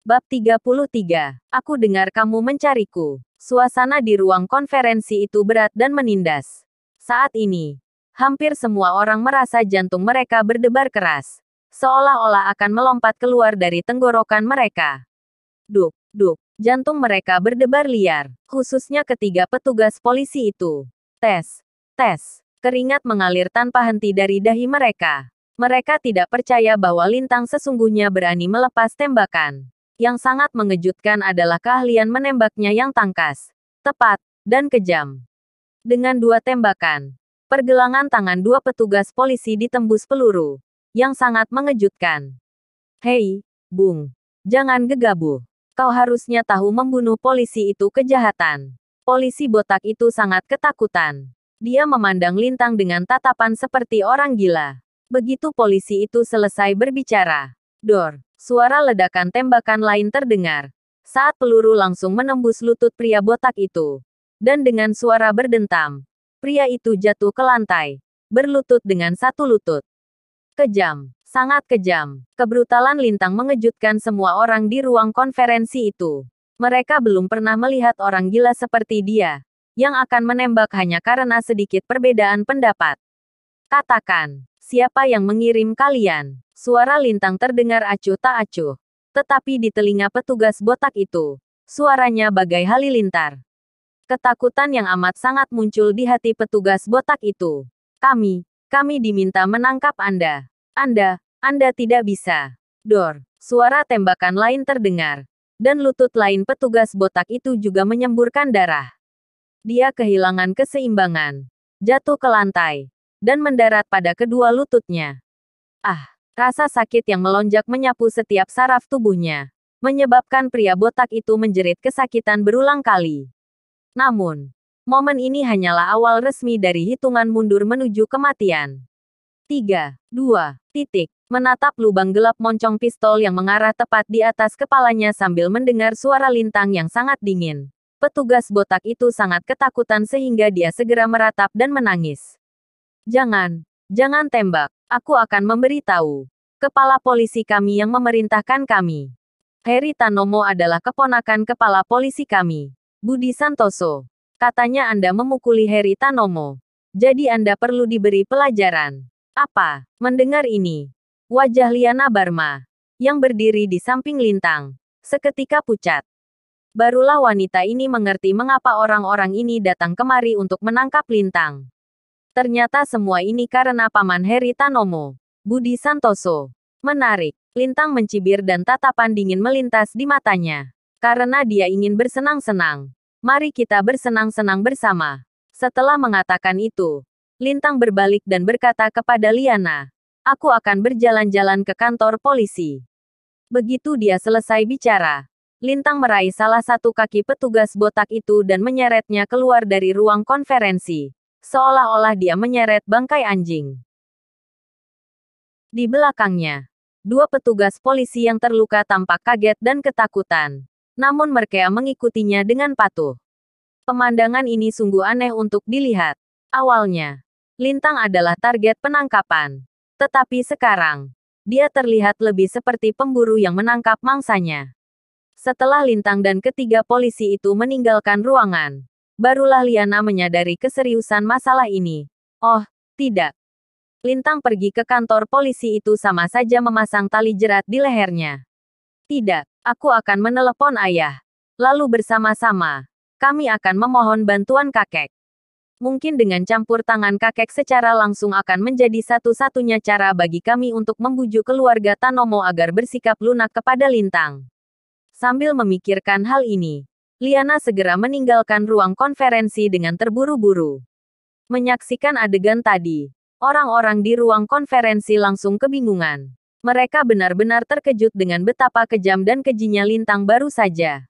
Bab 33. Aku dengar kamu mencariku. Suasana di ruang konferensi itu berat dan menindas. Saat ini, hampir semua orang merasa jantung mereka berdebar keras. Seolah-olah akan melompat keluar dari tenggorokan mereka. Duk, duk, jantung mereka berdebar liar, khususnya ketiga petugas polisi itu. Tes, tes, keringat mengalir tanpa henti dari dahi mereka. Mereka tidak percaya bahwa Lintang sesungguhnya berani melepas tembakan. Yang sangat mengejutkan adalah keahlian menembaknya yang tangkas, tepat, dan kejam. Dengan dua tembakan, pergelangan tangan dua petugas polisi ditembus peluru, yang sangat mengejutkan. Hei, Bung, jangan gegabah. Kau harusnya tahu membunuh polisi itu kejahatan. Polisi botak itu sangat ketakutan. Dia memandang Lintang dengan tatapan seperti orang gila. Begitu polisi itu selesai berbicara, dor, suara ledakan tembakan lain terdengar. Saat peluru langsung menembus lutut pria botak itu. Dan dengan suara berdentam, pria itu jatuh ke lantai, berlutut dengan satu lutut. Kejam, sangat kejam. Kebrutalan Lintang mengejutkan semua orang di ruang konferensi itu. Mereka belum pernah melihat orang gila seperti dia, yang akan menembak hanya karena sedikit perbedaan pendapat. Katakan, siapa yang mengirim kalian? Suara Lintang terdengar acuh tak acuh. Tetapi di telinga petugas botak itu, suaranya bagai halilintar. Ketakutan yang amat sangat muncul di hati petugas botak itu. Kami diminta menangkap Anda. Anda tidak bisa. Dor, suara tembakan lain terdengar. Dan lutut lain petugas botak itu juga menyemburkan darah. Dia kehilangan keseimbangan, jatuh ke lantai, dan mendarat pada kedua lututnya. Rasa sakit yang melonjak menyapu setiap saraf tubuhnya, menyebabkan pria botak itu menjerit kesakitan berulang kali. Namun, momen ini hanyalah awal resmi dari hitungan mundur menuju kematian. 3, 2, titik. Menatap lubang gelap moncong pistol yang mengarah tepat di atas kepalanya sambil mendengar suara Lintang yang sangat dingin. Petugas botak itu sangat ketakutan sehingga dia segera meratap dan menangis. Jangan tembak. Aku akan memberitahu kepala polisi kami yang memerintahkan kami. Heri Tanomo adalah keponakan kepala polisi kami, Budi Santoso. Katanya Anda memukuli Heri Tanomo. Jadi Anda perlu diberi pelajaran. Apa? Mendengar ini, wajah Liana Barma, yang berdiri di samping Lintang, seketika pucat. Barulah wanita ini mengerti mengapa orang-orang ini datang kemari untuk menangkap Lintang. Ternyata semua ini karena Paman Heri Tanomo, Budi Santoso. Menarik. Lintang mencibir dan tatapan dingin melintas di matanya. Karena dia ingin bersenang-senang. Mari kita bersenang-senang bersama. Setelah mengatakan itu, Lintang berbalik dan berkata kepada Liana, aku akan berjalan-jalan ke kantor polisi. Begitu dia selesai bicara, Lintang meraih salah satu kaki petugas botak itu dan menyeretnya keluar dari ruang konferensi. Seolah-olah dia menyeret bangkai anjing. Di belakangnya, dua petugas polisi yang terluka tampak kaget dan ketakutan. Namun mereka mengikutinya dengan patuh. Pemandangan ini sungguh aneh untuk dilihat. Awalnya, Lintang adalah target penangkapan. Tetapi sekarang, dia terlihat lebih seperti pemburu yang menangkap mangsanya. Setelah Lintang dan ketiga polisi itu meninggalkan ruangan, barulah Liana menyadari keseriusan masalah ini. Oh, tidak. Lintang pergi ke kantor polisi itu sama saja memasang tali jerat di lehernya. Tidak, aku akan menelepon ayah. Lalu bersama-sama, kami akan memohon bantuan kakek. Mungkin dengan campur tangan kakek secara langsung akan menjadi satu-satunya cara bagi kami untuk membujuk keluarga Tanomo agar bersikap lunak kepada Lintang. Sambil memikirkan hal ini, Liana segera meninggalkan ruang konferensi dengan terburu-buru. Menyaksikan adegan tadi, orang-orang di ruang konferensi langsung kebingungan. Mereka benar-benar terkejut dengan betapa kejam dan kejinya Lintang baru saja.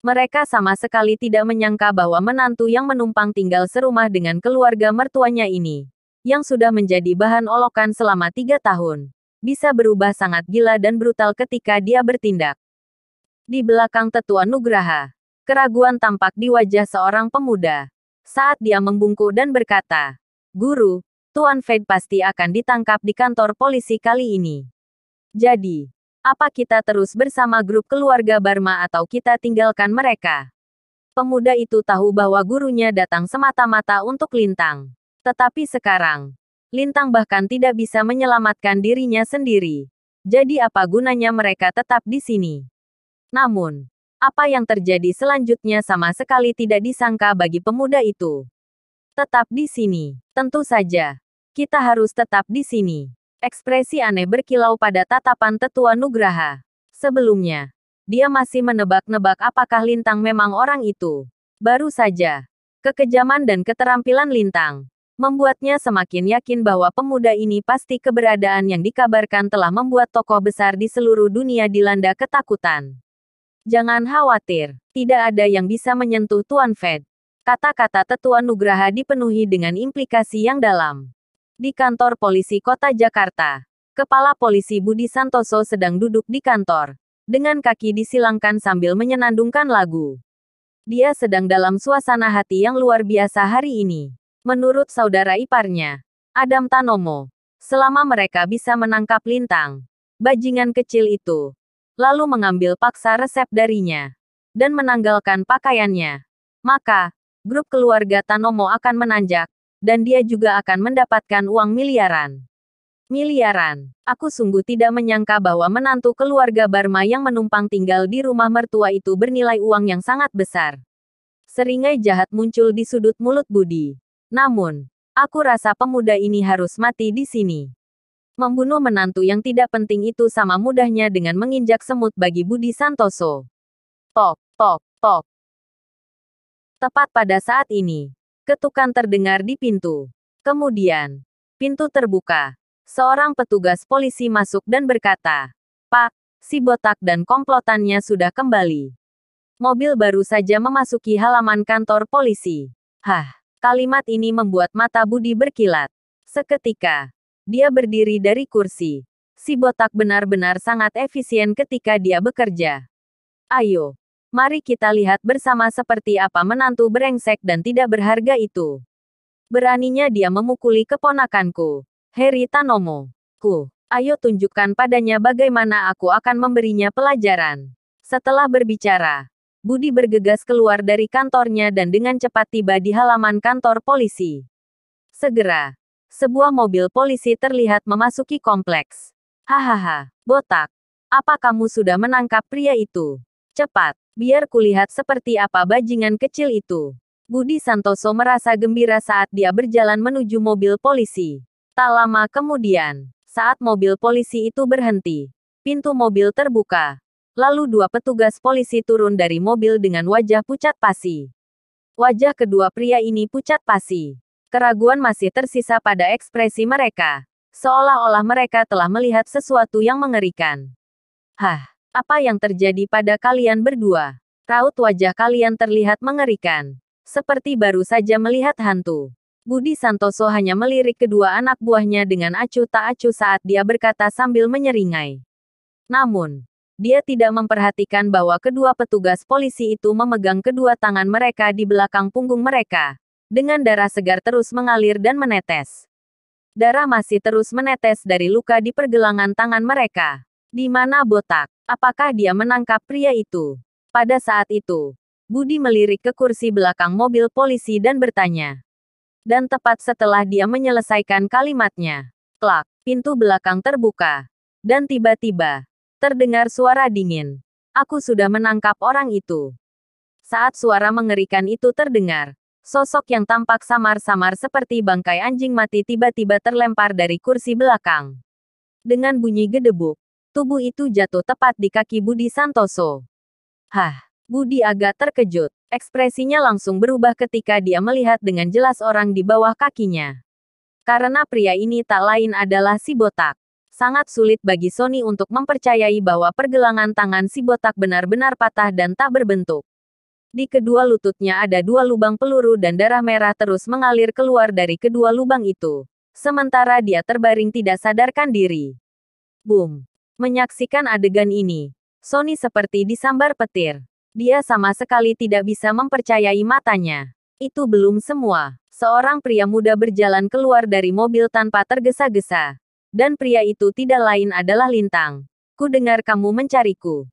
Mereka sama sekali tidak menyangka bahwa menantu yang menumpang tinggal serumah dengan keluarga mertuanya ini, yang sudah menjadi bahan olokan selama 3 tahun, bisa berubah sangat gila dan brutal ketika dia bertindak. Di belakang Tetua Nugraha, keraguan tampak di wajah seorang pemuda. Saat dia membungkuk dan berkata, Guru, Tuan Fade pasti akan ditangkap di kantor polisi kali ini. Jadi, Apa kita terus bersama grup keluarga Barma atau kita tinggalkan mereka? Pemuda itu tahu bahwa gurunya datang semata-mata untuk Lintang. Tetapi sekarang, Lintang bahkan tidak bisa menyelamatkan dirinya sendiri. Jadi apa gunanya mereka tetap di sini? Namun, apa yang terjadi selanjutnya sama sekali tidak disangka bagi pemuda itu. Tetap di sini. Tentu saja. Kita harus tetap di sini. Ekspresi aneh berkilau pada tatapan Tetua Nugraha. Sebelumnya, dia masih menebak-nebak apakah Lintang memang orang itu. Baru saja, kekejaman dan keterampilan Lintang membuatnya semakin yakin bahwa pemuda ini pasti keberadaan yang dikabarkan telah membuat tokoh besar di seluruh dunia dilanda ketakutan. Jangan khawatir, tidak ada yang bisa menyentuh Tuan Fed. Kata-kata Tetua Nugraha dipenuhi dengan implikasi yang dalam. Di kantor polisi kota Jakarta, Kepala Polisi Budi Santoso sedang duduk di kantor, dengan kaki disilangkan sambil menyenandungkan lagu. Dia sedang dalam suasana hati yang luar biasa hari ini. Menurut saudara iparnya, Adam Tanomo, selama mereka bisa menangkap Lintang, bajingan kecil itu, lalu mengambil paksa resep darinya, dan menanggalkan pakaiannya, maka grup keluarga Tanomo akan menanjak, dan dia juga akan mendapatkan uang miliaran. Miliaran. Aku sungguh tidak menyangka bahwa menantu keluarga Barma yang menumpang tinggal di rumah mertua itu bernilai uang yang sangat besar. Seringai jahat muncul di sudut mulut Budi. Namun, aku rasa pemuda ini harus mati di sini. Membunuh menantu yang tidak penting itu sama mudahnya dengan menginjak semut bagi Budi Santoso. Tok, tok, tok. Tepat pada saat ini, ketukan terdengar di pintu. Kemudian, pintu terbuka. Seorang petugas polisi masuk dan berkata, "Pak, si botak dan komplotannya sudah kembali." Mobil baru saja memasuki halaman kantor polisi. Hah, kalimat ini membuat mata Budi berkilat. Seketika, dia berdiri dari kursi. Si botak benar-benar sangat efisien ketika dia bekerja. Ayo. Mari kita lihat bersama seperti apa menantu brengsek dan tidak berharga itu. Beraninya dia memukuli keponakanku, Heri Tanomo. Ayo tunjukkan padanya bagaimana aku akan memberinya pelajaran. Setelah berbicara, Budi bergegas keluar dari kantornya dan dengan cepat tiba di halaman kantor polisi. Segera, sebuah mobil polisi terlihat memasuki kompleks. Hahaha, botak. Apa kamu sudah menangkap pria itu? Cepat. Biar kulihat seperti apa bajingan kecil itu. Budi Santoso merasa gembira saat dia berjalan menuju mobil polisi. Tak lama kemudian, saat mobil polisi itu berhenti, pintu mobil terbuka. Lalu dua petugas polisi turun dari mobil dengan wajah pucat pasi. Wajah kedua pria ini pucat pasi. Keraguan masih tersisa pada ekspresi mereka. Seolah-olah mereka telah melihat sesuatu yang mengerikan. Hah? Apa yang terjadi pada kalian berdua? Raut wajah kalian terlihat mengerikan. Seperti baru saja melihat hantu. Budi Santoso hanya melirik kedua anak buahnya dengan acuh tak acuh saat dia berkata sambil menyeringai. Namun, dia tidak memperhatikan bahwa kedua petugas polisi itu memegang kedua tangan mereka di belakang punggung mereka. Dengan darah segar terus mengalir dan menetes. Darah masih terus menetes dari luka di pergelangan tangan mereka. Di mana botak? Apakah dia menangkap pria itu? Pada saat itu, Budi melirik ke kursi belakang mobil polisi dan bertanya. Dan tepat setelah dia menyelesaikan kalimatnya, klak, pintu belakang terbuka. Dan tiba-tiba, terdengar suara dingin. Aku sudah menangkap orang itu. Saat suara mengerikan itu terdengar, sosok yang tampak samar-samar seperti bangkai anjing mati tiba-tiba terlempar dari kursi belakang. Dengan bunyi gedebuk, tubuh itu jatuh tepat di kaki Budi Santoso. Hah, Budi agak terkejut. Ekspresinya langsung berubah ketika dia melihat dengan jelas orang di bawah kakinya. Karena pria ini tak lain adalah si botak. Sangat sulit bagi Sony untuk mempercayai bahwa pergelangan tangan si botak benar-benar patah dan tak berbentuk. Di kedua lututnya ada dua lubang peluru dan darah merah terus mengalir keluar dari kedua lubang itu. Sementara dia terbaring tidak sadarkan diri. Boom. Menyaksikan adegan ini, Sony seperti disambar petir. Dia sama sekali tidak bisa mempercayai matanya. Itu belum semua. Seorang pria muda berjalan keluar dari mobil tanpa tergesa-gesa. Dan pria itu tidak lain adalah Lintang. Ku dengar kamu mencariku.